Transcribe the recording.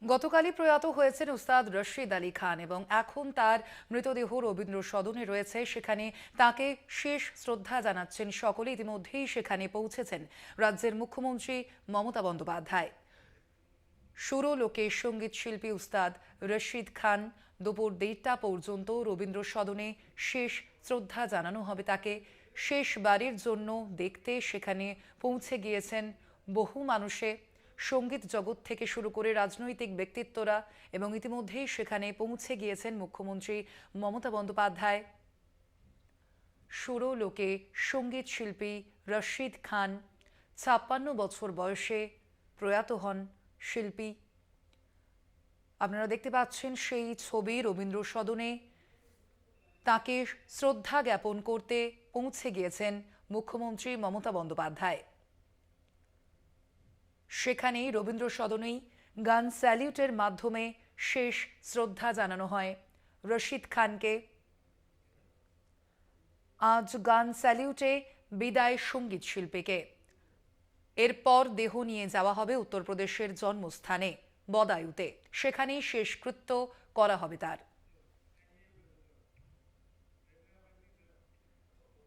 গতকালই প্রয়াত হয়েছেন উস্তাদ রশিদ আলী খান এবং এখন তার মৃতদেহ রবীন্দ্র সদনে রয়েছে। সেখানে তাকে শেষ শ্রদ্ধা জানাচ্ছেন সকলে। ইতিমধ্যেই সেখানে পৌঁছেছেন রাজ্যের মুখ্যমন্ত্রী মমতা বন্দ্যোপাধ্যায়। সুরলোকে সঙ্গীত শিল্পী উস্তাদ রশিদ খান। দুপুর 1:30টা পর্যন্ত রবীন্দ্র সদনে শেষ শ্রদ্ধা জানানো হবে তাকে। শেষবারের জন্য দেখতে সেখানে পৌঁছে গিয়েছেন বহু মানুষে, সঙ্গীত জগৎ থেকে শুরু করে রাজনৈতিক ব্যক্তিত্বরা, এবং ইতিমধ্যেই সেখানে পৌঁছে গিয়েছেন মুখ্যমন্ত্রী মমতা বন্দ্যোপাধ্যায়। সুরলোকে সঙ্গীত শিল্পী রশিদ খান 56 বছর বয়সে প্রয়াত হন শিল্পী। আপনারা দেখতে পাচ্ছেন সেই ছবি। রবীন্দ্র সদনে তাকে শ্রদ্ধা জ্ঞাপন করতে পৌঁছে গিয়েছেন মুখ্যমন্ত্রী মমতা বন্দ্যোপাধ্যায়। সেখানেই রবীন্দ্র সদনেই গান স্যালিউটের মাধ্যমে শেষ শ্রদ্ধা জানানো হয় রশিদ খানকে। আজ গান স্যালিউটে বিদায় সঙ্গীত শিল্পীকে। এরপর দেহ নিয়ে যাওয়া হবে উত্তরপ্রদেশের জন্মস্থানে বদায়ুতে। সেখানেই শেষকৃত্য করা হবে তার।